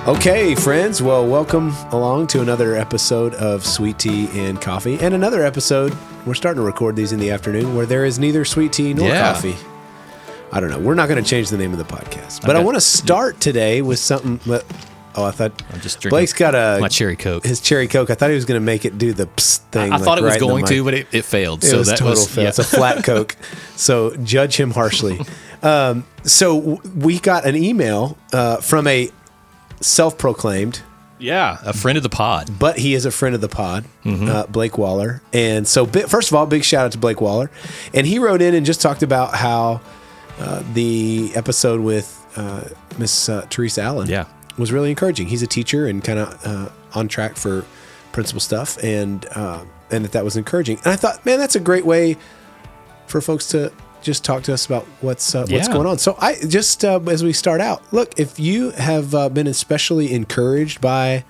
Okay, friends. Well, welcome along to another episode of Sweet Tea and Coffee, and another episode. We're starting to record these in the afternoon where there is neither sweet tea nor coffee. I don't know. We're not going to change the name of the podcast, but I want to start today with something. I thought I'm just drinking Blake's got my cherry Coke. His cherry Coke. I thought he was going to make it do the psst thing. I thought it was going to, but it failed. It was total fail. Yeah. It's a flat Coke. So judge him harshly. So we got an email from a self-proclaimed, a friend of the pod, but he is a friend of the pod, Blake Waller. And so, first of all, big shout out to Blake Waller. And he wrote in and just talked about how the episode with Miss Teresa Allen was really encouraging. He's a teacher and kind of on track for principal stuff, and that was encouraging. And I thought, man, that's a great way for folks to just talk to us about what's going on. So I just, as we start out, look, if you have been especially encouraged by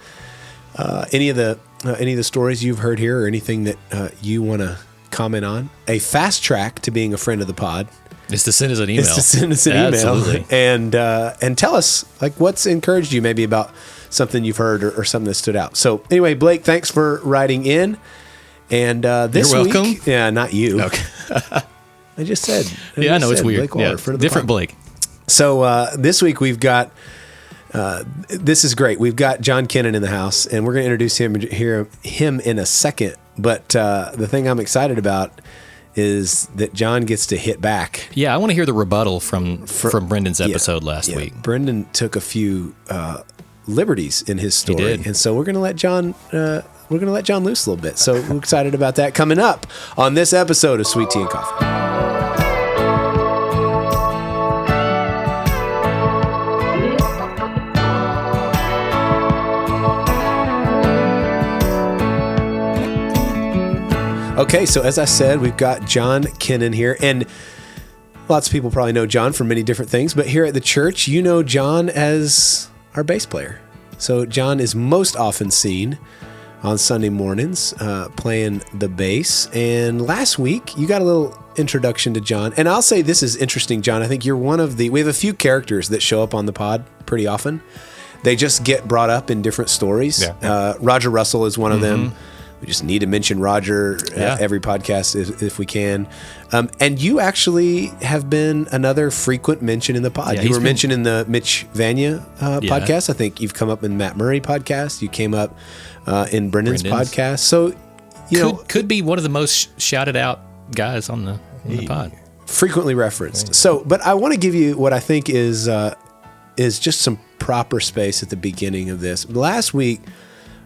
any of the stories you've heard here or anything that you want to comment on, a fast track to being a friend of the pod is to send us an email. Absolutely. And tell us like what's encouraged you maybe about something you've heard or something that stood out. So anyway, Blake, thanks for writing in. And this You're welcome. week, not you. Okay. I just said. I know it's weird. Blake Waller, different Blake. So this week we've got, this is great. We've got John Kennon in the house, and we're going to introduce him in a second. But the thing I'm excited about is that John gets to hit back. Yeah, I want to hear the rebuttal from Brendan's episode last week. Brendan took a few liberties in his story, He did. and so we're going to let John. We're going to let John loose a little bit. So we're excited about that coming up on this episode of Sweet Tea and Coffee. Okay, so as I said, we've got John Kennon here, and lots of people probably know John from many different things, but here at the church, you know John as our bass player. So John is most often seen on Sunday mornings playing the bass, and last week you got a little introduction to John, and I'll say this is interesting, John. I think you're we have a few characters that show up on the pod pretty often. They just get brought up in different stories. Yeah. Roger Russell is one of them. We just need to mention Roger every podcast if we can. And you actually have been another frequent mention in the pod. You were mentioned in the Mitch Vanya podcast. I think you've come up in Matt Murray podcast. You came up in Brendan's podcast. So, could be one of the most shouted out guys on the pod. Frequently referenced. So, but I want to give you what I think is just some proper space at the beginning of this. Last week,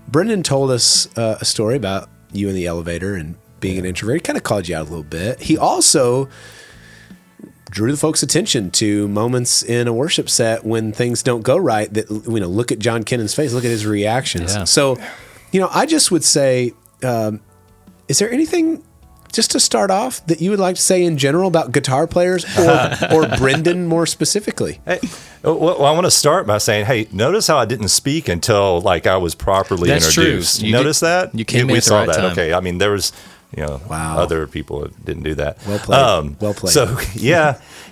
Brendan told us a story about you in the elevator and being an introvert. He kind of called you out a little bit. He also drew the folks' attention to moments in a worship set when things don't go right. That look at John Kennon's face, look at his reactions. Yeah. So, I just would say, is there anything just to start off that you would like to say in general about guitar players or Brendan more specifically? Hey, well, I want to start by saying, hey, notice how I didn't speak until I was properly introduced. True. Notice that? You came in at the right time. Okay. I mean, there was, other people that didn't do that. Well played. Well played. So,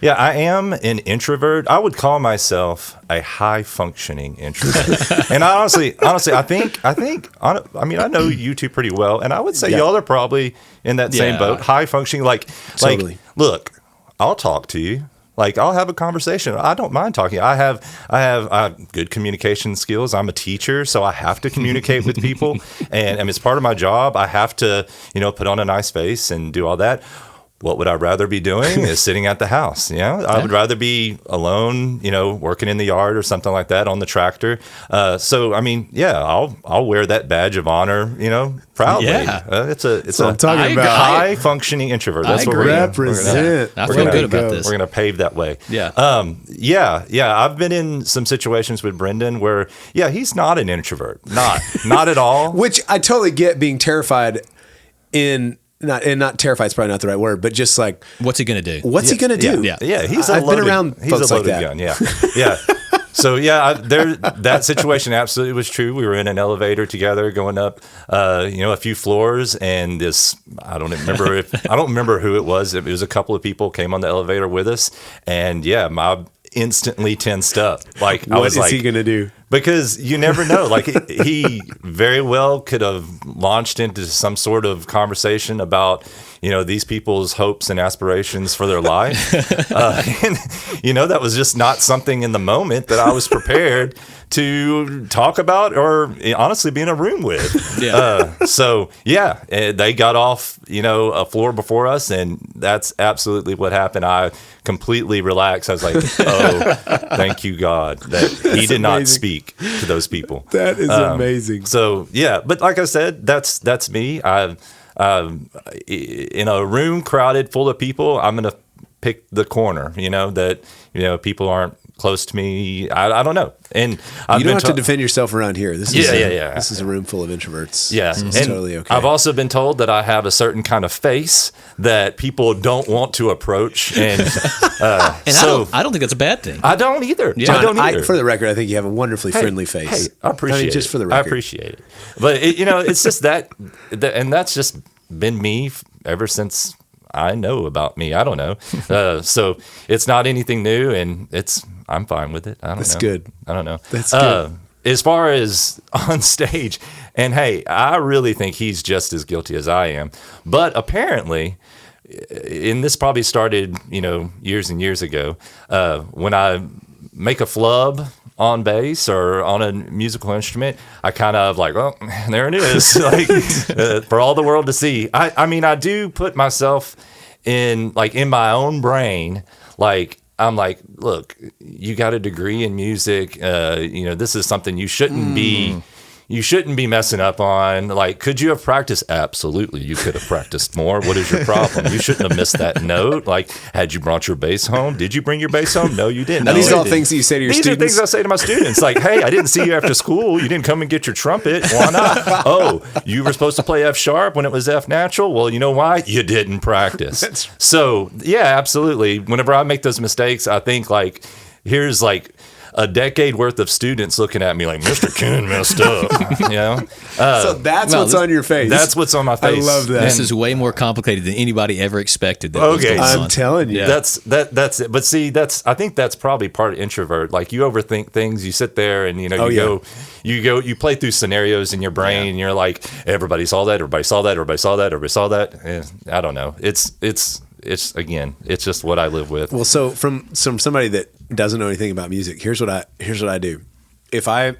I am an introvert. I would call myself a high-functioning introvert. And honestly, I think, I know you two pretty well, and I would say y'all are probably in that same boat, high-functioning. Totally. Look, I'll talk to you. I'll have a conversation. I don't mind talking. I have good communication skills. I'm a teacher, so I have to communicate with people, and it's part of my job. I have to, put on a nice face and do all that. What would I rather be doing is sitting at the house. I would rather be alone, working in the yard or something like that on the tractor. So I'll wear that badge of honor, proudly. Yeah. It's a high functioning introvert. That's what we're gonna represent. I feel good about this. We're gonna pave that way. Yeah. I've been in some situations with Brendan where he's not an introvert, not at all. Which I totally get, being terrified not terrified is probably not the right word, but just like, what's he going to do? What's he going to do? Yeah. I've been around folks like that. Gun. Yeah. So that situation absolutely was true. We were in an elevator together, going up, a few floors, and this I don't remember who it was. It was a couple of people came on the elevator with us, and my instantly tensed up. What is he going to do? Because you never know. Like he very well could have launched into some sort of conversation about, these people's hopes and aspirations for their life. And, that was just not something in the moment that I was prepared to talk about or honestly be in a room with. Yeah. They got off, a floor before us, and that's absolutely what happened. I completely relaxed. I was like, oh, thank you, God, that he did not speak to those people. That is amazing. So, yeah, but like I said, that's me. In a room crowded full of people, I'm going to pick the corner, that, people aren't close to me. I don't know. And you don't have to defend yourself around here. This is This is a room full of introverts. Yeah. It's And totally okay. I've also been told that I have a certain kind of face that people don't want to approach. And, I don't think that's a bad thing. I don't either. Yeah. I don't either. For the record, I think you have a wonderfully friendly face. Hey, I appreciate it. Just for the record. I appreciate it. But, it's just that, and that's just been me ever since I know about me. I don't know. So it's not anything new, and I'm fine with it. I don't know. That's good. I don't know. That's good. As far as on stage, and hey, I really think he's just as guilty as I am. But apparently, and this probably started, years and years ago, when I make a flub on bass or on a musical instrument, I kind of like, well, there it is, like for all the world to see. I do put myself in my own brain, like I'm like, look, you got a degree in music, this is something you shouldn't be. You shouldn't be messing up on. Like, could you have practiced? Absolutely, you could have practiced more. What is your problem? You shouldn't have missed that note. Like, had you brought your bass home? Did you bring your bass home? No, you didn't. Now, these are all things that you say to your students? These are things I say to my students. Like, hey, I didn't see you after school. You didn't come and get your trumpet. Why not? Oh, you were supposed to play F sharp when it was F natural? Well, you know why? You didn't practice. So, yeah, absolutely. Whenever I make those mistakes, I think, like, here's, like, a decade worth of students looking at me like, Mr. Kennon messed up, so that's what's on your face. That's what's on my face. I love that. This is way more complicated than anybody ever expected. I'm telling you. Yeah. That's it. But see, I think that's probably part of introvert. Like, you overthink things. You sit there and, you play through scenarios in your brain and you're like, everybody saw that, everybody saw that, everybody saw that, everybody saw that. And I don't know. It's just what I live with. Well, so from somebody that doesn't know anything about music, here's what I do. If I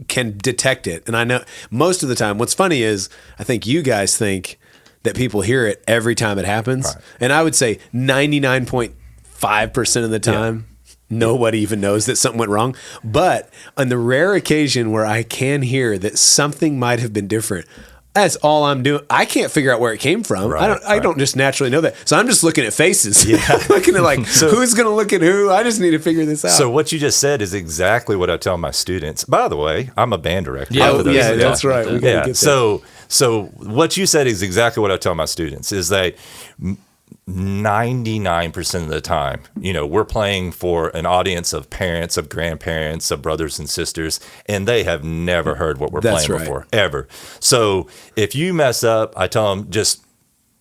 can detect it, and I know most of the time, what's funny is I think you guys think that people hear it every time it happens, right. And I would say 99.5% of the time, nobody even knows that something went wrong. But on the rare occasion where I can hear that something might have been different, that's all I'm doing. I can't figure out where it came from. Right, I don't just naturally know that. So I'm just looking at faces. Yeah. Looking at like, who's going to look at who? I just need to figure this out. So what you just said is exactly what I tell my students. By the way, I'm a band director. That's right. We gotta get that. So what you said is exactly what I tell my students is that 99% of the time, we're playing for an audience of parents, of grandparents, of brothers and sisters, and they have never heard what we're playing before, ever. So if you mess up, I tell them just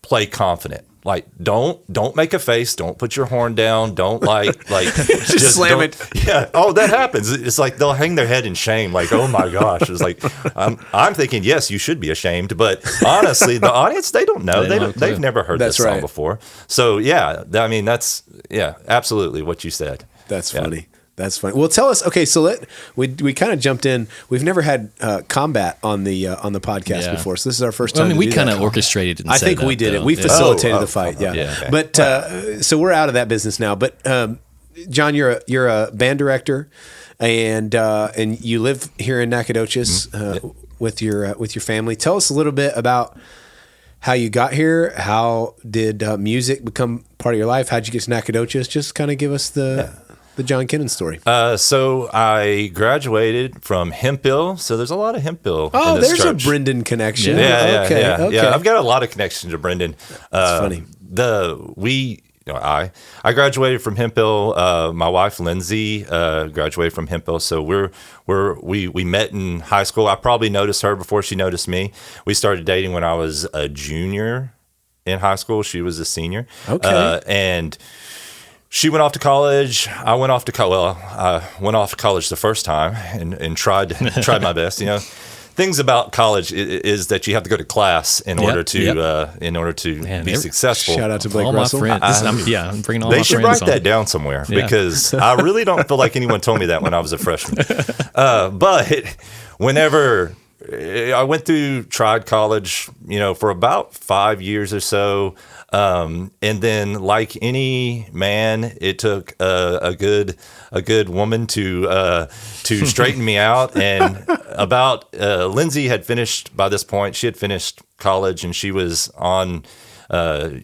play confident. Like, don't make a face. Don't put your horn down. Don't just slam it. Yeah. Oh, that happens. It's like they'll hang their head in shame. Like, oh my gosh. It's like I'm thinking, yes, you should be ashamed, but honestly, the audience, they don't know. They've never heard this song before. So yeah, I mean that's absolutely what you said. That's funny. That's funny. Well, tell us. Okay, so we kind of jumped in. We've never had combat on the podcast before, so this is our first time. I mean, we kind of orchestrated it. I think we did it. We facilitated the fight. Yeah. Okay. But so we're out of that business now. But John, you're a band director, and you live here in Nacogdoches with your family. Tell us a little bit about how you got here. How did music become part of your life? How'd you get to Nacogdoches? Just kind of give us the John Kennon story. So I graduated from Hemphill. So there's a lot of Hemphill. Oh, in this there's church. a Brendan connection. Yeah. I've got a lot of connections to Brendan. That's funny. I graduated from Hemphill. My wife Lindsay graduated from Hemphill. So we met in high school. I probably noticed her before she noticed me. We started dating when I was a junior in high school. She was a senior. Okay. And she went off to college. I went off to college. I went off to college the first time and tried my best. You know, things about college is that you have to go to class in order to be successful. Shout out to Blake all Russell. my friends. I'm bringing all my They friends should write on. that down somewhere because I really don't feel like anyone told me that when I was a freshman. But whenever I went through, tried college, you know, for about 5 years or so. And then, like any man, it took a good woman to straighten me out. And about Lindsay had finished by this point. She had finished college, and she was on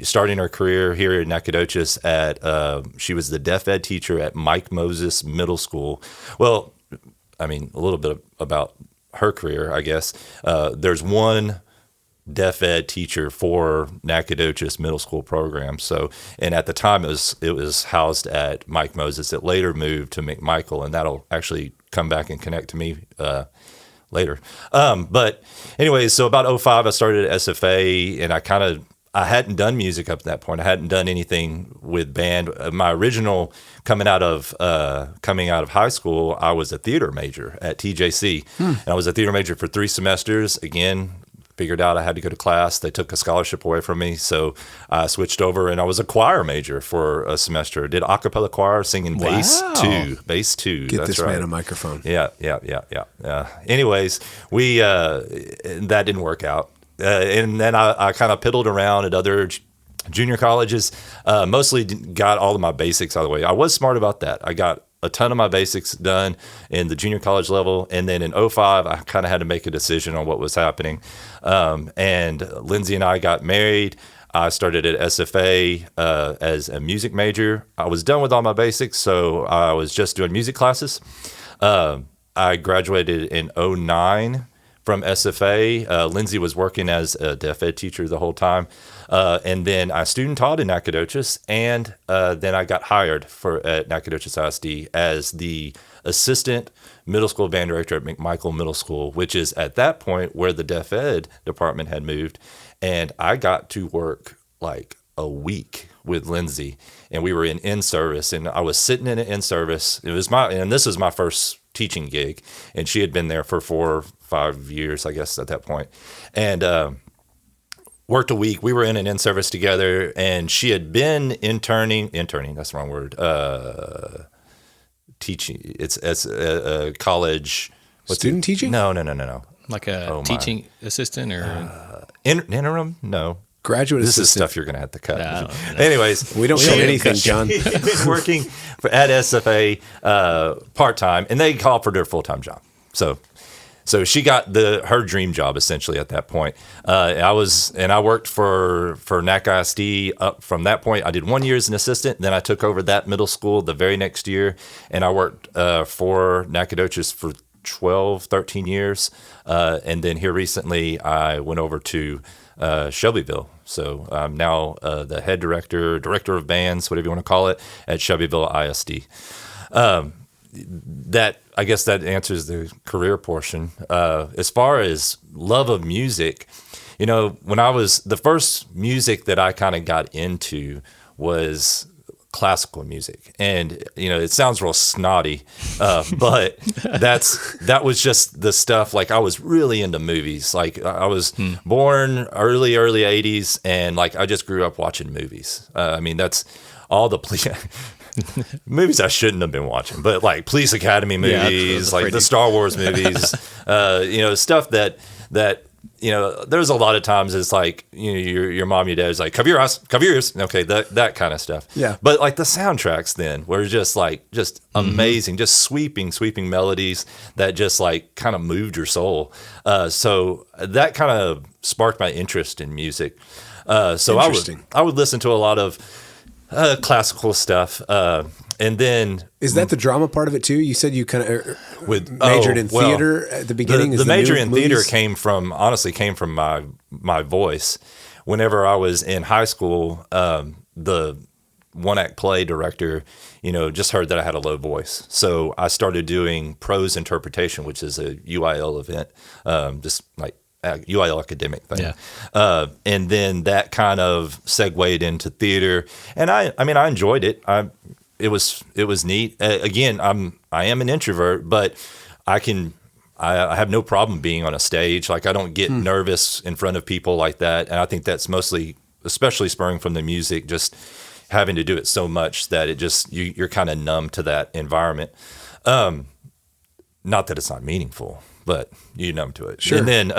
starting her career here in Nacogdoches. She was the deaf ed teacher at Mike Moses Middle School. Well, I mean, a little bit about her career, I guess. There's one deaf ed teacher for Nacogdoches Middle School program. So, and at the time it was housed at Mike Moses. It later moved to McMichael, and that'll actually come back and connect to me later. But anyways, so about 2005, I started at SFA, and I hadn't done music up to that point. I hadn't done anything with band. My original coming out of high school, I was a theater major at TJC, and I was a theater major for 3 semesters. Again, figured out I had to go to class. They took a scholarship away from me, so I switched over, and I was a choir major for a semester. Did a cappella choir, singing bass two. Get That's this right. man a microphone. Yeah. Anyways, that didn't work out. And then I kind of piddled around at other junior colleges, mostly got all of my basics out of the way. I was smart about that. I got a ton of my basics done in the junior college level. And then in 2005, I kind of had to make a decision on what was happening. And Lindsay and I got married. I started at SFA as a music major. I was done with all my basics, so I was just doing music classes. I graduated in 2009 from SFA. Lindsay was working as a deaf ed teacher the whole time. And then I student taught in Nacogdoches, and then I got hired at Nacogdoches ISD as the assistant middle school band director at McMichael Middle School, which is at that point where the deaf ed department had moved. And I got to work like a week with Lindsay, and we were in in-service, and I was sitting in an in-service. This was my first teaching gig, and she had been there for 4 or 5 years, I guess, at that point. And worked a week. We were in an in-service together, and she had been interning, that's the wrong word, teaching. It's a college. Student teaching? No. Like a teaching assistant or Interim? No. Graduate This is assistant. stuff you're going to have to cut. No. Anyways. We don't cut anything, John. She'd been working at SFA part-time, and they called for their full-time job. So she got her dream job essentially at that point. I worked for NAC ISD up from that point. I did 1 year as an assistant. Then I took over that middle school the very next year, and I worked for Nacogdoches for 12, 13 years. And then here recently, I went over to Shelbyville. So I'm now the head director of bands, whatever you want to call it, at Shelbyville ISD. I guess that answers the career portion. As far as love of music, you know, the first music that I kind of got into was classical music. And, you know, it sounds real snotty, but that was just the stuff. Like, I was really into movies. Like, I was born early 80s, and like, I just grew up watching movies. I mean, that's all the movies I shouldn't have been watching, but like Police Academy movies, like the Star Wars movies, you know, stuff that, you know, there's a lot of times it's like, you know, your mom, your dad's like, cover your ears. Okay. That kind of stuff. Yeah. But like the soundtracks then were just amazing, just sweeping melodies that just like kind of moved your soul. So that kind of sparked my interest in music. So I would listen to a lot of classical stuff. And then is that the drama part of it too? You said you kind of majored in theater at the beginning. The major in theater came from my voice. Whenever I was in high school, the one-act play director, you know, just heard that I had a low voice. So I started doing prose interpretation, which is a UIL event, just like UIL academic thing. Yeah. And then that kind of segued into theater. And I mean, I enjoyed it. it was neat. Again, I am an introvert, but I have no problem being on a stage. Like, I don't get nervous in front of people like that. And I think that's mostly, especially spurring from the music, just having to do it so much that it just, you're kind of numb to that environment. Not that it's not meaningful, but you're numb to it. Sure. And then,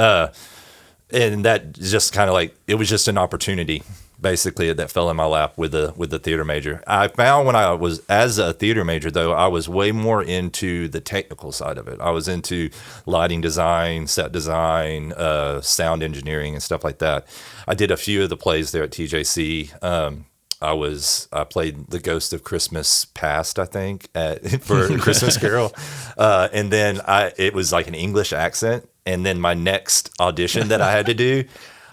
and that just kind of like, it was just an opportunity basically that fell in my lap with the theater major. I found when I was as a theater major, though, I was way more into the technical side of it. I was into lighting design, set design, sound engineering, and stuff like that. I did a few of the plays there at TJC. I played the Ghost of Christmas Past, I think, for a Christmas Carol, and then it was like an English accent. And then my next audition that I had to do,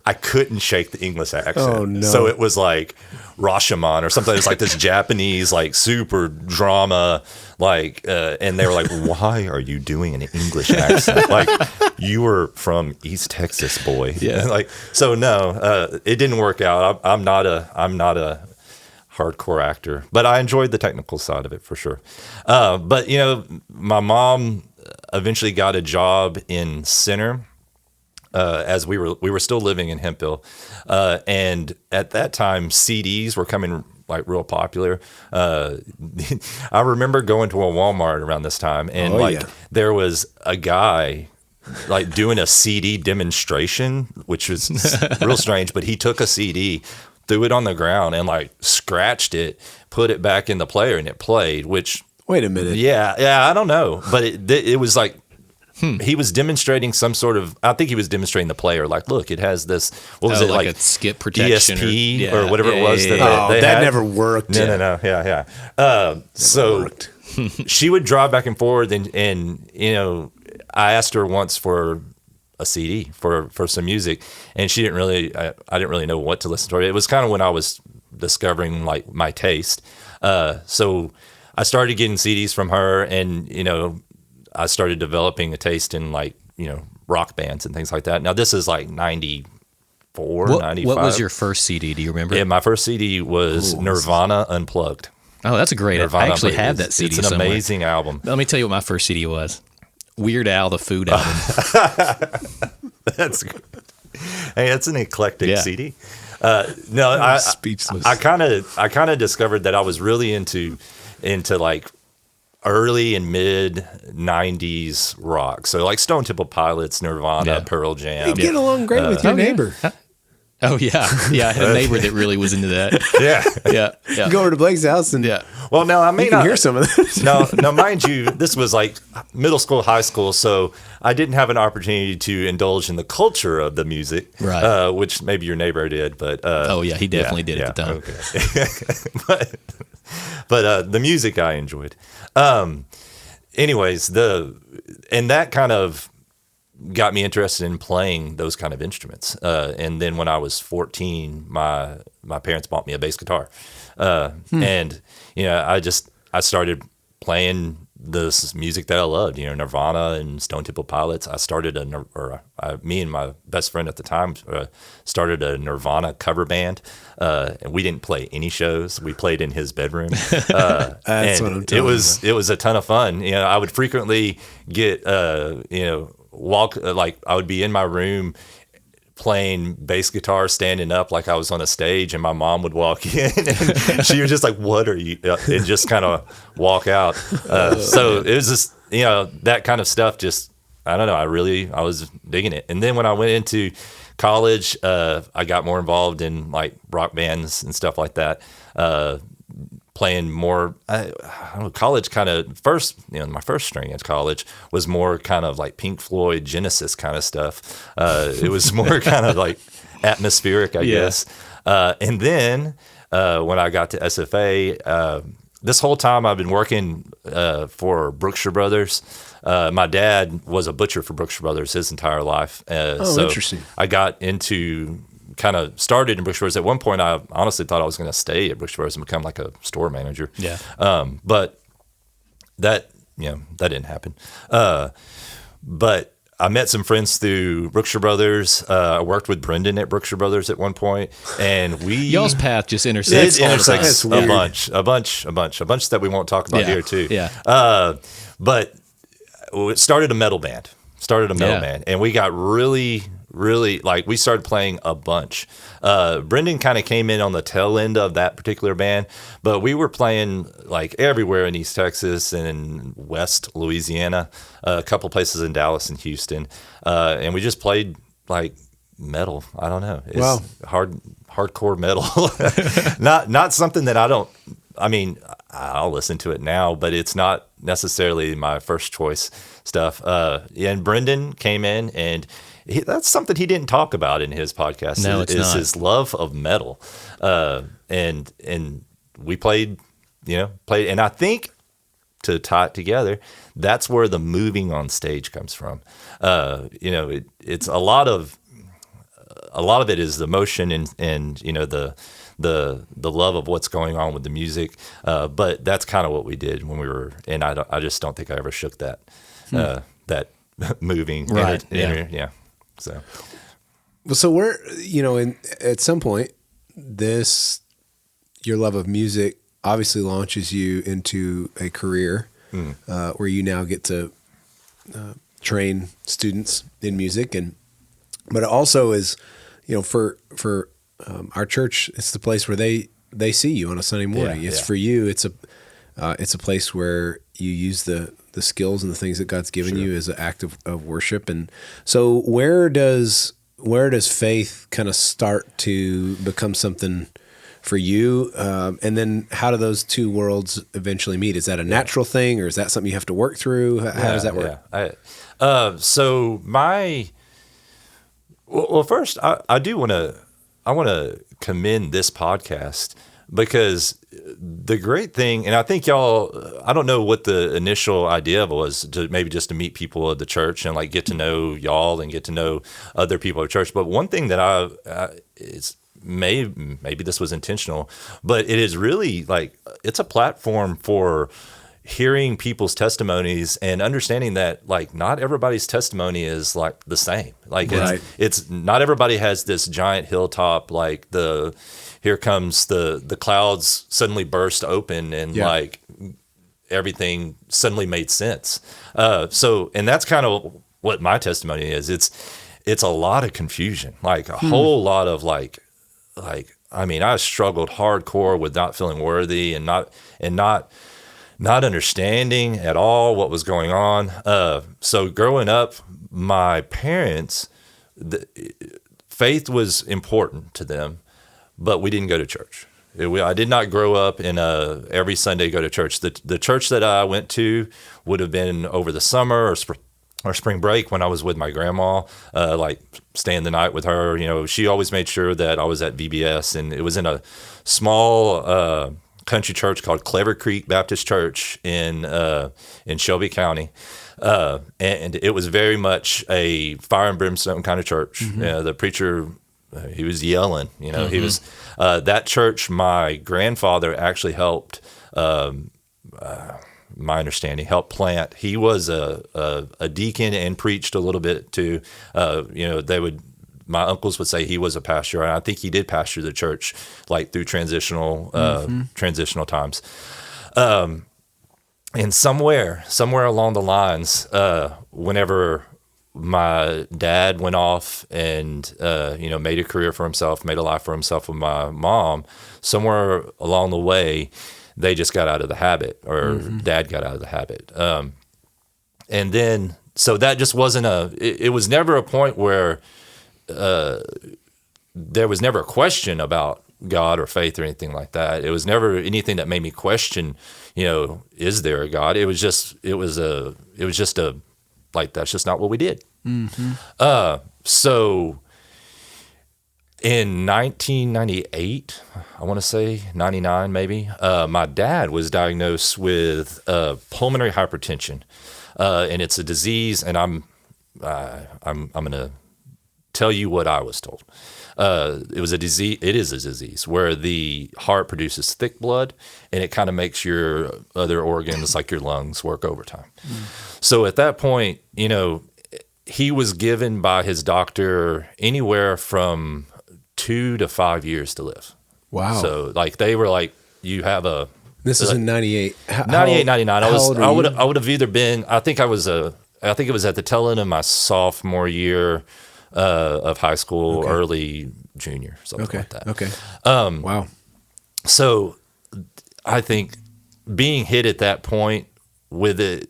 I couldn't shake the English accent. Oh, no. So it was like Rashomon or something. It's like this Japanese, like super drama, like, and they were like, "Why are you doing an English accent? Like, you were from East Texas, boy." Yeah. Like, so no, it didn't work out. I'm not a hardcore actor, but I enjoyed the technical side of it for sure. But you know, my mom eventually got a job in Center. As we were still living in Hemphill, and at that time CDs were coming like real popular. I remember going to a Walmart around this time, and there was a guy like doing a CD demonstration, which was real strange. But he took a CD, threw it on the ground, and like scratched it, put it back in the player, and it played. Which, wait a minute, yeah, I don't know, but it was like. He was demonstrating some sort of, I think he was demonstrating the player, like, look, it has this, what was it, like a skip protection ESP or whatever it was. That never worked. No. Yeah. So she would drive back and forth, and you know, I asked her once for a CD for some music, and she didn't really, I didn't really know what to listen to. It was kind of when I was discovering like my taste. So I started getting CDs from her, and you know, I started developing a taste in like, you know, rock bands and things like that. Now this is like 94, 95. What was your first CD? Do you remember? Yeah, my first CD was Nirvana Unplugged. Oh, that's great. Nirvana I actually Unplugged. have that CD It's an somewhere. amazing album. Let me tell you what my first CD was. Weird Al, the Food album. That's good. Hey, that's an eclectic Yeah. CD. No, Speechless. I kind of discovered that I was really into like early and mid 90s rock. So like Stone Temple Pilots, Nirvana, Pearl Jam. You get along great with your neighbor. Oh, yeah. Yeah, I had a neighbor that really was into that. Yeah. Yeah. Go over to Blake's house and Well, now I may you can not hear some of this. now, mind you, this was like middle school, high school, so I didn't have an opportunity to indulge in the culture of the music, Right. Which maybe your neighbor did, but Oh, yeah, he definitely did at the time. Okay. but the music I enjoyed. Anyways, and that kind of got me interested in playing those kind of instruments. And then when I was 14, my parents bought me a bass guitar. And, you know, I started playing this music that I loved, you know, Nirvana and Stone Temple Pilots. I started me and my best friend at the time started a Nirvana cover band, and we didn't play any shows. We played in his bedroom. That's what I'm telling you. It was a ton of fun. You know, I would frequently get you know, like I would be in my room playing bass guitar, standing up like I was on a stage, and my mom would walk in and she was just like, "What are you?" and just kind of walk out. So it was just, you know, that kind of stuff. Just, I don't know. I was digging it. And then when I went into college, I got more involved in like rock bands and stuff like that. Playing more, I don't know, college kind of first, you know, my first string at college was more kind of like Pink Floyd, Genesis kind of stuff. It was more kind of like atmospheric, I guess. And then when I got to SFA, this whole time I've been working for Brookshire Brothers. My dad was a butcher for Brookshire Brothers his entire life. So interesting. I got into kind of started in Brookshire Brothers. At one point, I honestly thought I was going to stay at Brookshire Brothers and become like a store manager. Yeah. But that, you know, that didn't happen. But I met some friends through Brookshire Brothers. I worked with Brendan at Brookshire Brothers at one point, and y'all's path just intersects. It intersects a bunch that we won't talk about here too. Yeah. But it started a metal band. And we got really like we started playing a bunch. Brendan kind of came in on the tail end of that particular band, but we were playing like everywhere in East Texas and in West Louisiana, a couple places in Dallas and Houston, and we just played like metal. I don't know. It's hardcore metal. not something that I'll listen to it now, but it's not necessarily my first choice stuff. And Brendan came in, and that's something he didn't talk about in his podcast. No, it's not. His love of metal. And we played, and I think to tie it together, that's where the moving on stage comes from. It's a lot of it is the motion and the love of what's going on with the music. But that's kind of what we did when we were, and I just don't think I ever shook that moving. Right. So we're, at some point, your love of music obviously launches you into a career where you now get to train students in music, but it also is, for our church, it's the place where they see you on a Sunday morning. For you, it's a place where you use the skills and the things that God's given you as an act of worship. And so where does faith kind of start to become something for you? And then how do those two worlds eventually meet? Is that a natural thing, or is that something you have to work through? How does that work? First, I want to commend this podcast, because the great thing, and I think y'all, I don't know what the initial idea was, to maybe just to meet people at the church and like get to know y'all and get to know other people at church. But one thing that maybe this was intentional, but it is really like, it's a platform for hearing people's testimonies and understanding that like not everybody's testimony is like the same. Like it's not everybody has this giant hilltop, like here comes the clouds suddenly burst open and like everything suddenly made sense. And that's kind of what my testimony is. It's a lot of confusion, like a whole lot of like, I struggled hardcore with not feeling worthy and not understanding at all what was going on. So growing up, my parents, faith was important to them, but we didn't go to church. I did not grow up in every Sunday go to church. The church that I went to would have been over the summer or spring break when I was with my grandma, like staying the night with her. She always made sure that I was at VBS, and it was in a small country church called Clever Creek Baptist Church in Shelby County. And it was very much a fire and brimstone kind of church. The preacher, he was yelling, he was, that church, my grandfather actually helped, my understanding, helped plant. He was a deacon and preached a little bit too. My uncles would say he was a pastor, and I think he did pastor the church like through transitional times. And somewhere along the lines, whenever my dad went off and made a career for himself, made a life for himself with my mom, somewhere along the way, they just got out of the habit, or dad got out of the habit. And then, so that just wasn't it was never a point where there was never a question about God or faith or anything like that. It was never anything that made me question, is there a God? It was just like, that's just not what we did. So in 1998, I want to say 99 maybe, my dad was diagnosed with pulmonary hypertension, and it's a disease. And I'm going to tell you what I was told. It was a disease. It is a disease where the heart produces thick blood, and it kind of makes your other organs, like your lungs, work overtime. So at that point, he was given by his doctor anywhere from 2 to 5 years to live. Wow. So like they were like, you have a This is in 98. 98, 99. I would have either been, I think it was at the tail end of my sophomore year of high school, early junior, something like that. Okay. Wow. So I think being hit at that point with it,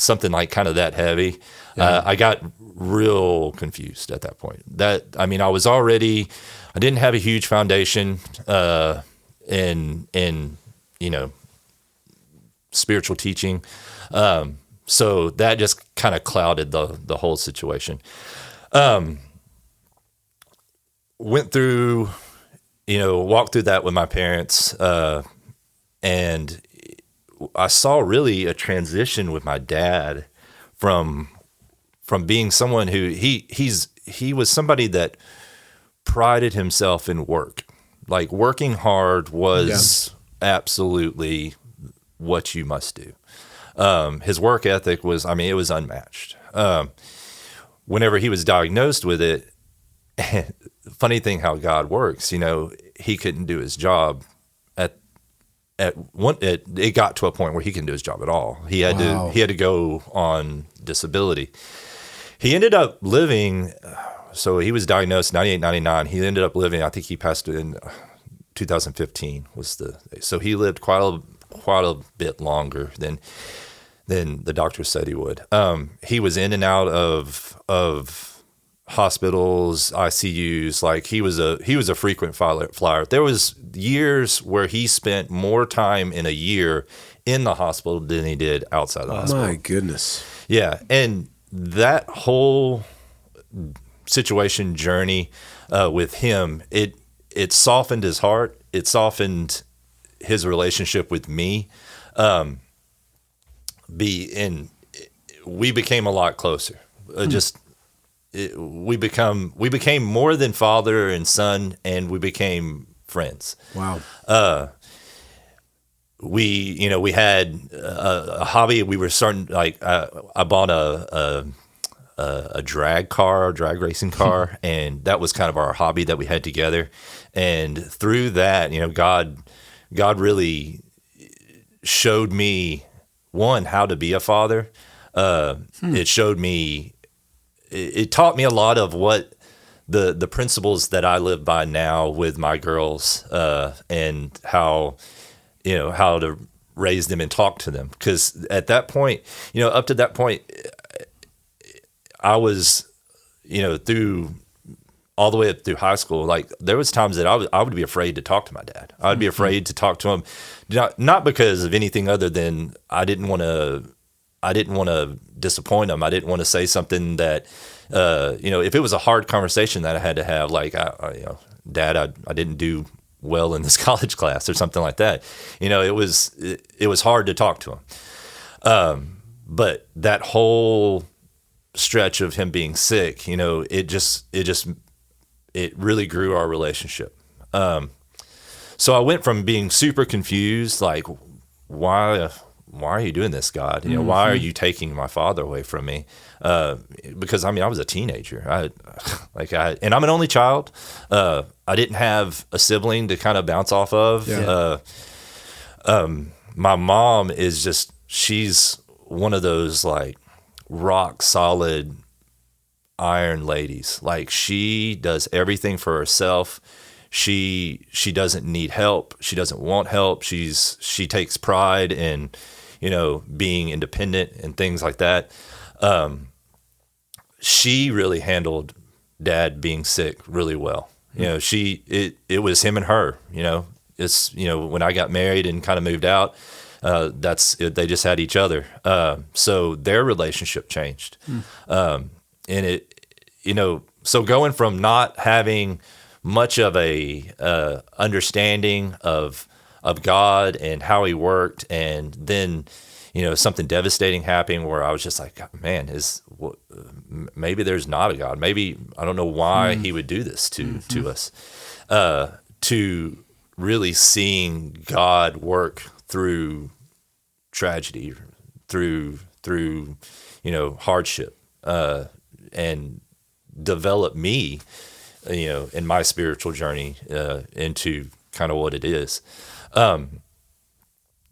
something like kind of that heavy, I got real confused at that point. I didn't have a huge foundation in spiritual teaching. So that just kind of clouded the whole situation. Went through, walked through that with my parents, and I saw really a transition with my dad from being someone who he was somebody that prided himself in work. Like working hard was absolutely what you must do. His work ethic was, it was unmatched. Whenever he was diagnosed with it, funny thing how God works, he couldn't do his job it got to a point where he couldn't do his job at all. He had to go on disability. He ended up living, so he was diagnosed 98, 99. He ended up living, I think he passed in 2015 so he lived quite a bit longer than the doctor said he would. He was in and out of hospitals, ICUs. Like he was a frequent flyer. There was years where he spent more time in a year in the hospital than he did outside the hospital. My goodness. Yeah, and that whole situation journey with him, it softened his heart. It softened his relationship with me. We became a lot closer. We became more than father and son, and we became friends. Wow. We had a hobby. We were starting, I bought a drag racing car, and that was kind of our hobby that we had together. And through that, God really showed me, one, how to be a father. It showed me, it taught me a lot of what the principles that I live by now with my girls, and how to raise them and talk to them. Because at that point, up to that point, I was, through all the way up through high school, like there was times that I would be afraid to talk to my dad. I'd be afraid to talk to him, not because of anything other than I didn't want to disappoint him. I didn't want to say something that, if it was a hard conversation that I had to have, like, Dad, I didn't do well in this college class or something like that. It was hard to talk to him. But that whole stretch of him being sick, it really grew our relationship. So I went from being super confused, like, why are you doing this, God? Why are you taking my father away from me? Because I was a teenager. And I'm an only child. I didn't have a sibling to kind of bounce off of. Yeah. My mom is she's one of those like rock solid iron ladies. Like she does everything for herself. She doesn't need help. She doesn't want help. She takes pride in, being independent and things like that. She really handled Dad being sick really well. It was him and her, it's, when I got married and kind of moved out, they just had each other. So their relationship changed. And so going from not having much of a understanding of God and how he worked, and then something devastating happened where I was just like, man, maybe there's not a God. Maybe I don't know why he would do this to us. To really seeing God work through tragedy, through hardship. and develop me, in my spiritual journey into kind of what it is.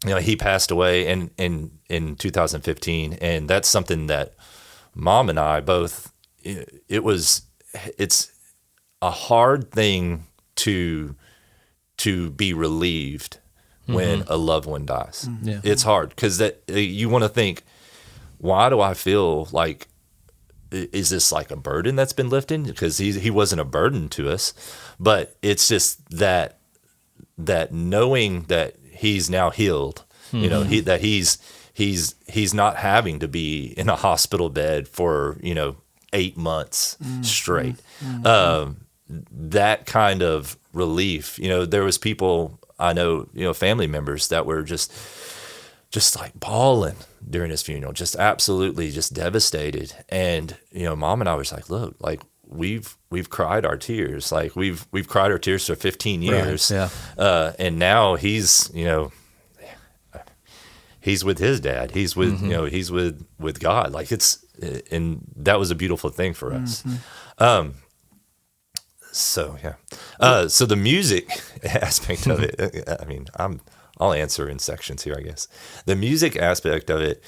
He passed away in 2015, and that's something that Mom and I both. It's a hard thing to be relieved when a loved one dies. Yeah. It's hard because that you want to think, why do I feel like, is this like a burden that's been lifted? Because he wasn't a burden to us, but it's just that knowing that he's now healed, that he's not having to be in a hospital bed for 8 months straight. That kind of relief. There was people I know, family members that were just like bawling during his funeral, just absolutely just devastated. And, Mom and I was like, look, like we've cried our tears. Like we've cried our tears for 15 years. Right, yeah. And now he's with his dad. He's with, he's with God. Like and that was a beautiful thing for us. So, yeah. So the music aspect of it, I mean, I'll answer in sections here, I guess. The music aspect of it,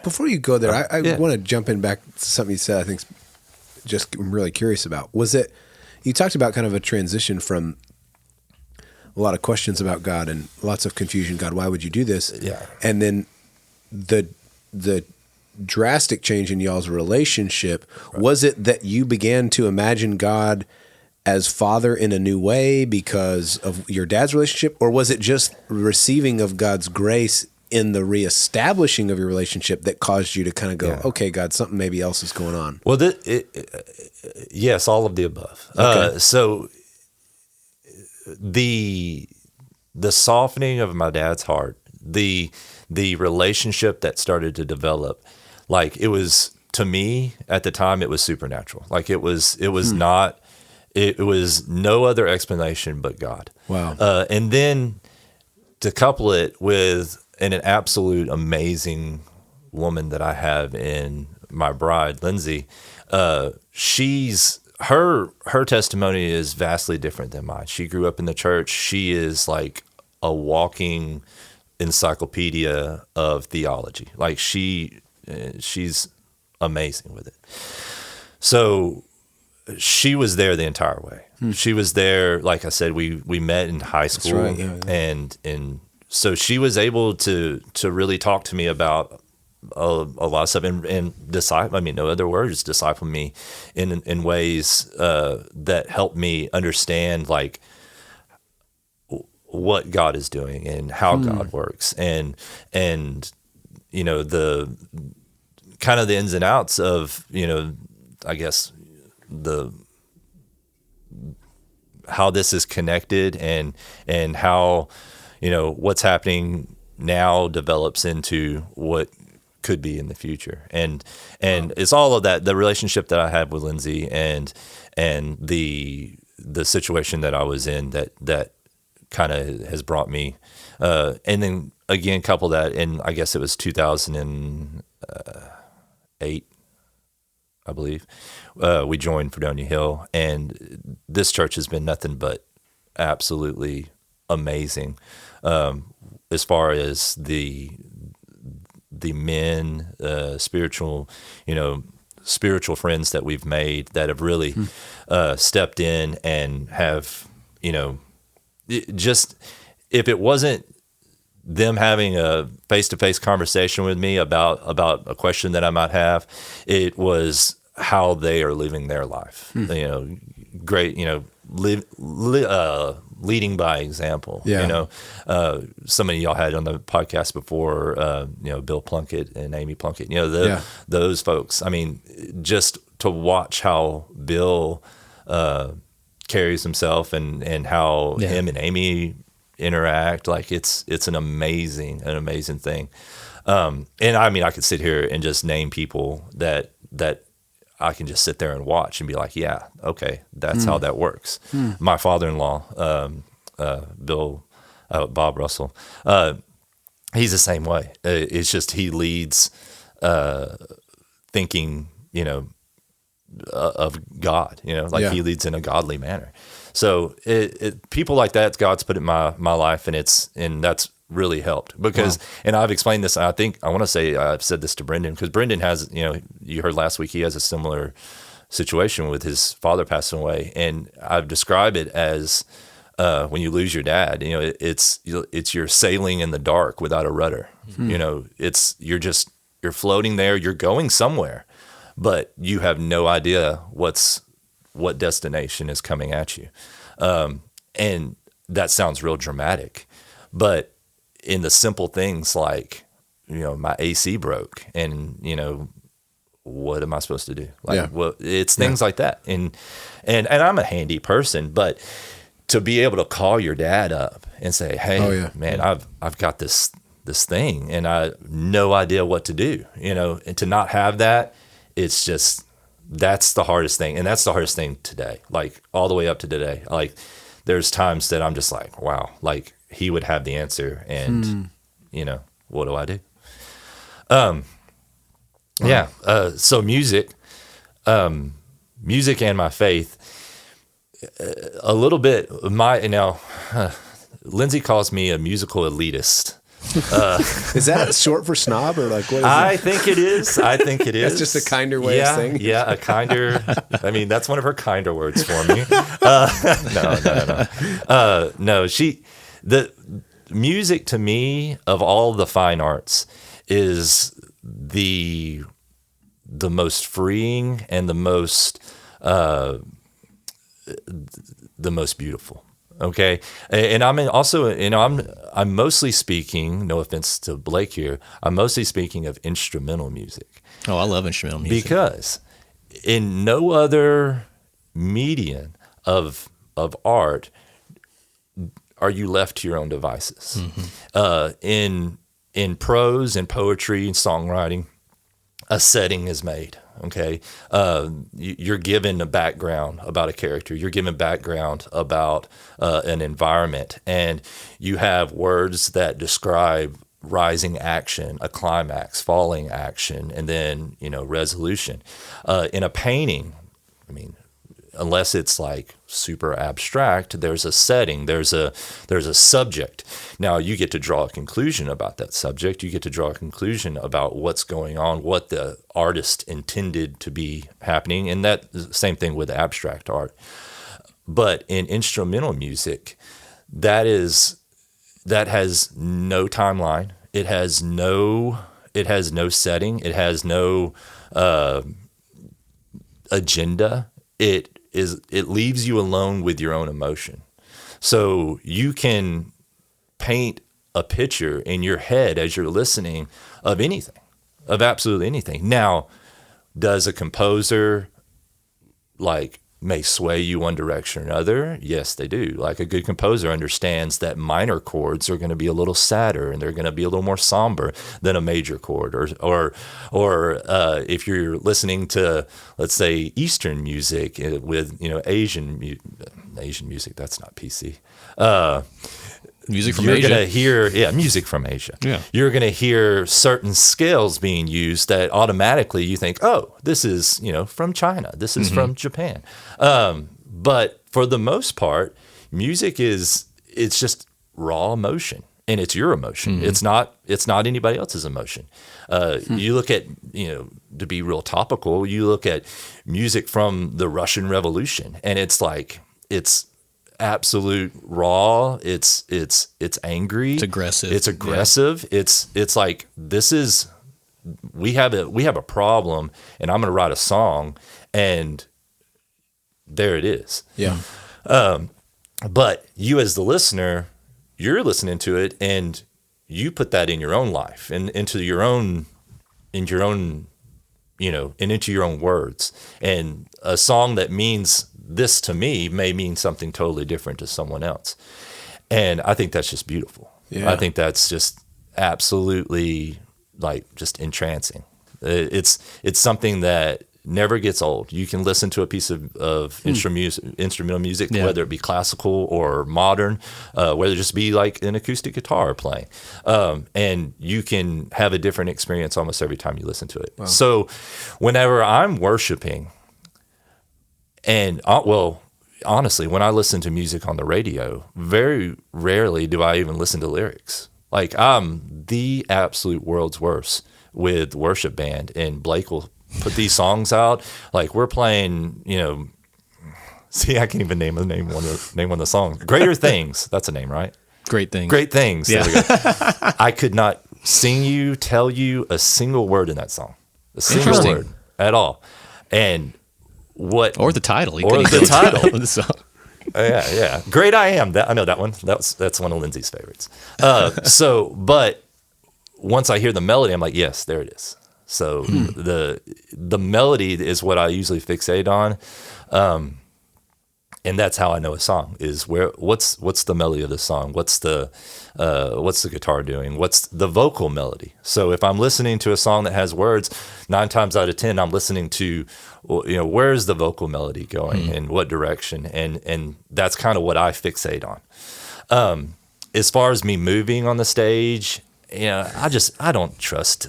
before you go there, I want to jump in back to something you said. I think just I'm really curious about. Was it you talked about kind of a transition from a lot of questions about God and lots of confusion. God, why would you do this? Yeah, and then the drastic change in y'all's relationship. Right. Was it that you began to imagine God as Father in a new way because of your dad's relationship, or was it just receiving of God's grace in the reestablishing of your relationship that caused you to kind of go, okay, God, something maybe else is going on? Well, yes, all of the above. Okay. So the softening of my dad's heart, the relationship that started to develop, like it was, to me at the time, it was supernatural. Like it was not, it was no other explanation but God. Wow. And then to couple it with an absolute amazing woman that I have in my bride, Lindsay, her testimony is vastly different than mine. She grew up in the church. She is like a walking encyclopedia of theology. Like she's amazing with it. So she was there the entire way. She was there. Like I said, we met in high school. That's right, yeah. And so she was able to really talk to me about a lot of stuff and disciple. I mean, no other words, disciple me in ways that helped me understand like what God is doing and how God works, and the kind of the ins and outs of I guess how this is connected and how what's happening now develops into what could be in the future, and it's all of that, the relationship that I had with Lindsay and the situation that I was in that kind of has brought me, and then again couple that in, I guess it was 2008, I believe, we joined Fredonia Hill, and this church has been nothing but absolutely amazing, as far as the men, spiritual friends that we've made that have really stepped in and have, just, if it wasn't them having a face-to-face conversation with me about a question that I might have, it was how they are living their life. Great, leading by example. Yeah. Some of y'all had on the podcast before, Bill Plunkett and Amy Plunkett, those folks. I mean, just to watch how Bill carries himself and how him and Amy interact, like it's an amazing thing. And I mean, I could sit here and just name people that I can just sit there and watch and be like, yeah, okay, that's how that works. My father-in-law, Bob Russell, he's the same way. It's just he leads thinking, of God, like Yeah. he leads in a godly manner. So people like that, God's put in my life, and that's really helped because, and I've explained this. I think I want to say I've said this to Brendan because Brendan has, you heard last week, he has a similar situation with his father passing away, and I've described it as when you lose your dad, it's you're sailing in the dark without a rudder. You're floating there, you're going somewhere, but you have no idea what destination is coming at you. And that sounds real dramatic, but in the simple things like, my AC broke and, what am I supposed to do? It's things like that. And I'm a handy person, but to be able to call your dad up and say, hey, man, I've got this thing and I have no idea what to do, and to not have that, it's just, that's the hardest thing. And that's the hardest thing today, like all the way up to today. Like there's times that I'm just like, wow, like he would have the answer and, what do I do? So music and my faith, a little bit, Lindsay calls me a musical elitist. Is that short for snob or like what is I it? think it is. That's just a kinder way of saying. Yeah, a kinder. I mean, that's one of her kinder words for me. No. The music to me, of all the fine arts, is the most freeing and the most beautiful. Okay. And I'm also, I'm mostly speaking, no offense to Blake here, I'm mostly speaking of instrumental music. Oh, I love instrumental music. Because in no other medium of art are you left to your own devices. Mm-hmm. In prose and poetry and songwriting, a setting is made. Okay, you're given a background about a character. You're given background about an environment, and you have words that describe rising action, a climax, falling action, and then resolution. In a painting, I mean, unless it's like super abstract, there's a setting, there's a subject. Now you get to draw a conclusion about that subject. You get to draw a conclusion about what's going on, what the artist intended to be happening, and that same thing with abstract art. But in instrumental music, that has no timeline. It has no setting. It has no agenda. It leaves you alone with your own emotion. So you can paint a picture in your head as you're listening of anything, of absolutely anything. Now, does a composer may sway you one direction or another? Yes, they do. Like a good composer understands that minor chords are going to be a little sadder and they're going to be a little more somber than a major chord. Or if you're listening to, let's say, Eastern music with Asian music, that's not PC. Music from You're Asia. going to hear, music from Asia. Yeah. You're going to hear certain scales being used that automatically you think, oh, this is, from China. This is from Japan. But for the most part, music it's just raw emotion, and it's your emotion. Mm-hmm. It's not anybody else's emotion. You look at, to be real topical, you look at music from the Russian Revolution, and it's absolute raw. It's angry. It's aggressive. Yeah. It's like, we have a problem, and I'm going to write a song, and there it is. Yeah. But you as the listener, you're listening to it, and you put that in your own life and into your own, and into your own words. And a song that means this to me may mean something totally different to someone else. And I think that's just beautiful. Yeah. I think that's just absolutely just entrancing. It's something that never gets old. You can listen to a piece of instrumental music, whether it be classical or modern, whether it just be like an acoustic guitar playing, and you can have a different experience almost every time you listen to it. Wow. So whenever I'm worshiping, and honestly, when I listen to music on the radio, very rarely do I even listen to lyrics. Like, I'm the absolute world's worst with worship band, and Blake will put these songs out. Like, we're playing, see, I can't even name one of the songs. Greater Things. That's a name, right? Great Things. Great Things. Yeah. There we go. I could not tell you a single word in that song. A single word at all. And or the title. Or the title of the song. Yeah. Great I Am. I know that one. That's one of Lindsay's favorites. But once I hear the melody, I'm like, yes, there it is. So the melody is what I usually fixate on. And that's how I know a song is what's the melody of the song? What's the guitar doing? What's the vocal melody? So if I'm listening to a song that has words, 9 times out of 10, I'm listening to, where's the vocal melody going in what direction? And that's kind of what I fixate on. As far as me moving on the stage, I don't trust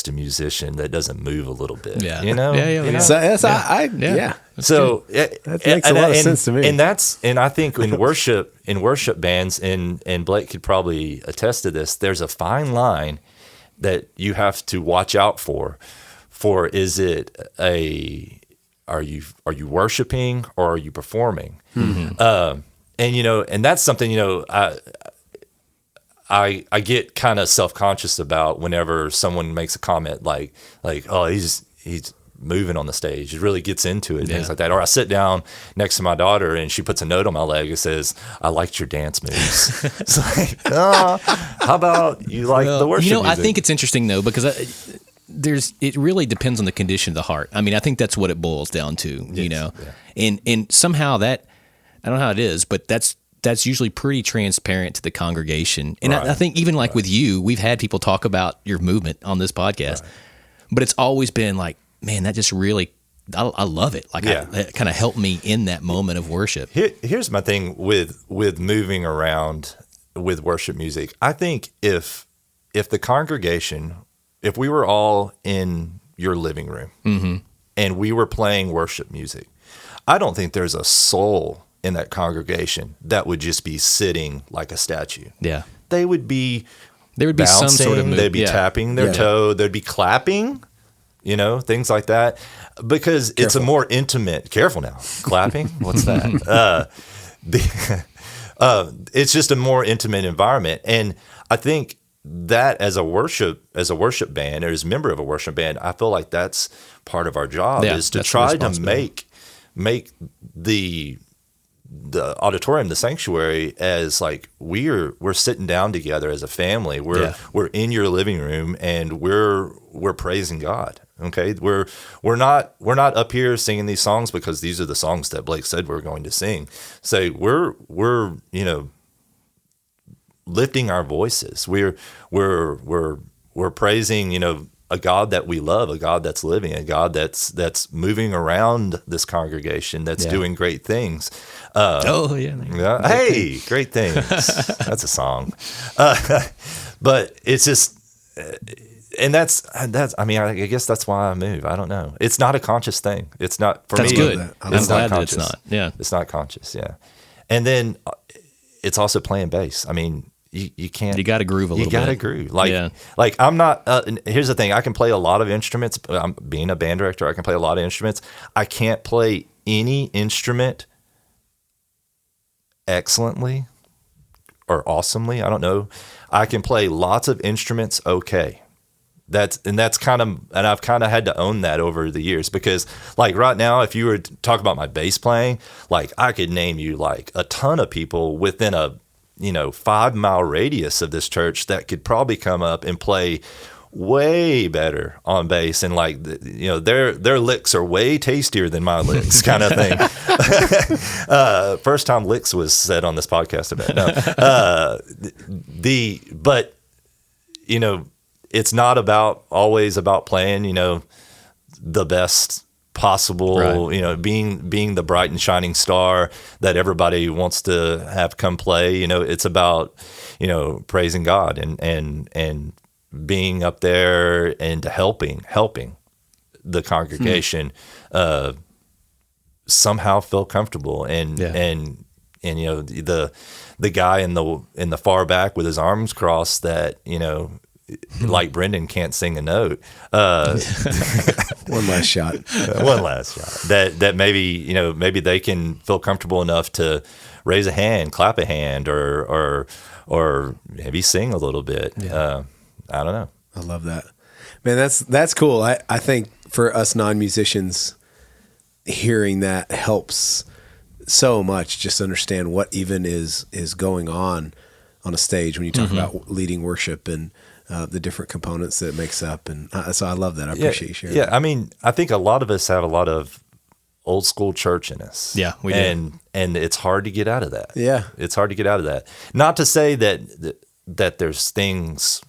a musician that doesn't move a little bit. Yeah. Yeah. So So that makes a lot of sense to me. And I think in worship bands, and Blake could probably attest to this, there's a fine line that you have to watch out for. Is it are you worshiping or are you performing? Mm-hmm. And that's something, I get kind of self-conscious about whenever someone makes a comment like, oh, he's moving on the stage. It really gets into it, things like that. Or I sit down next to my daughter and she puts a note on my leg that says, I liked your dance moves. It's like, how about you like the worship music? I think it's interesting though, because it really depends on the condition of the heart. I mean, I think that's what it boils down to, Yeah. And somehow that, I don't know how it is, but that's usually pretty transparent to the congregation. And I think even like with you, we've had people talk about your movement on this podcast, but it's always been like, man, that just really, I love it. Like, it kind of helped me in that moment of worship. Here's my thing with moving around with worship music. I think if the congregation, if we were all in your living room and we were playing worship music, I don't think there's a soul in that congregation that would just be sitting like a statue. Yeah. There would be bouncing, some sort of move. They'd be tapping their toe. They'd be clapping, things like that. Because it's a more intimate, careful now, clapping? What's that? It's just a more intimate environment. And I think that as a worship band or as a member of a worship band, I feel like that's part of our job is to try to make the auditorium, the sanctuary, as like we're sitting down together as a family. We're in your living room and we're praising God. Okay, we're not up here singing these songs because these are the songs that Blake said we're going to sing. So we're lifting our voices. We're praising a God that we love, a God that's living, a God that's moving around this congregation, that's doing great things. Hey, great things. That's a song. But it's just, and that's. I mean, I guess that's why I move. I don't know. It's not a conscious thing. It's not for me. That's good. I'm glad that it's not. Yeah, it's not conscious. Yeah, and then it's also playing bass. I mean. You can't. You got to groove a little bit. You got to groove. Like I'm not. Here's the thing. I can play a lot of instruments. I'm being a band director. I can play a lot of instruments. I can't play any instrument excellently or awesomely. I don't know. I can play lots of instruments. Okay. That's kind of, and I've kind of had to own that over the years because like right now, if you were to talk about my bass playing, like I could name you like a ton of people within a 5-mile radius of this church that could probably come up and play way better on bass, and like their licks are way tastier than my licks, kind of thing. First time licks was said on this podcast about but it's not always about playing the best possible, Right. you know, being the bright and shining star that everybody wants to have come play. You know, it's about, you know, praising God and being up there and helping the congregation somehow feel comfortable and you know, the guy in the far back with his arms crossed that, you know, like Brendan can't sing a note. One last shot. One last shot. That maybe, you know, maybe they can feel comfortable enough to raise a hand, clap a hand, or maybe sing a little bit. Yeah. I don't know. I love that. Man, that's cool. I think for us non-musicians, hearing that helps so much. Just understand what even is going on a stage when you talk about leading worship and the different components that it makes up. And so I love that. I appreciate you sharing. Yeah, I mean, I think a lot of us have a lot of old school church in us. Yeah, we do. And it's hard to get out of that. Yeah. It's hard to get out of that. Not to say that there's things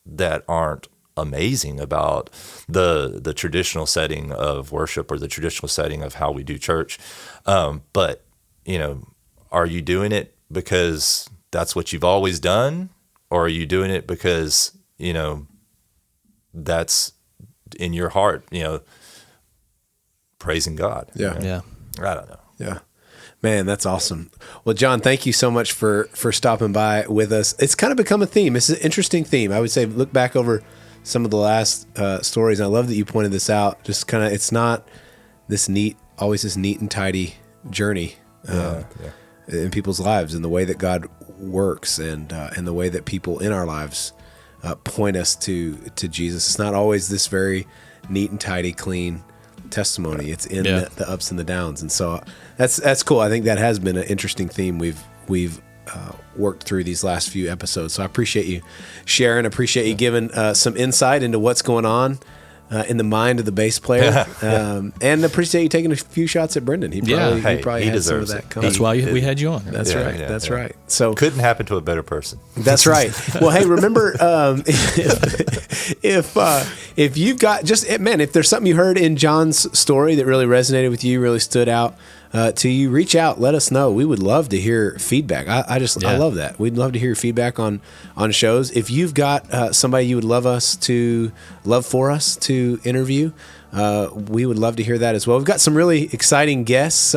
that aren't amazing about the traditional setting of worship or the traditional setting of how we do church. But, you know, are you doing it because that's what you've always done? Or are you doing it because, you know, that's in your heart, you know, praising God? Yeah. You know? Yeah. I don't know. Yeah. Man, that's awesome. Well, John, thank you so much for stopping by with us. It's kind of become a theme. It's an interesting theme. I would say look back over some of the last stories. And I love that you pointed this out. Just kind of, it's not always this neat and tidy journey in people's lives, and the way that God works and the way that people in our lives point us to Jesus. It's not always this very neat and tidy, clean testimony. It's in the ups and the downs. And so that's cool. I think that has been an interesting theme we've worked through these last few episodes. So I appreciate you sharing, appreciate you giving some insight into what's going on in the mind of the bass player. And appreciate you taking a few shots at Brendan. He probably had some of deserves that it. coming. That's why we had you on. That's right. Yeah, That's yeah. right. So Couldn't happen to a better person. that's right. Well, hey, remember, if you've got if there's something you heard in John's story that really resonated with you, really stood out to you, reach out, let us know. We would love to hear feedback. I love that. We'd love to hear feedback on shows. If you've got somebody you would love for us to interview, we would love to hear that as well. We've got some really exciting guests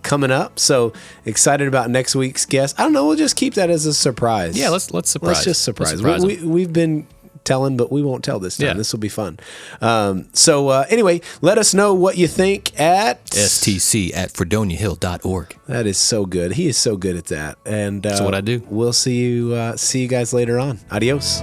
coming up. So excited about next week's guest. I don't know. We'll just keep that as a surprise. Yeah, let's surprise. Let's just surprise. We've been telling, but we won't tell this time. This will be fun. Anyway, let us know what you think at stc@fredoniahill.org. That is so good. He is so good at that. And That's what I do. We'll see you guys later on. Adios.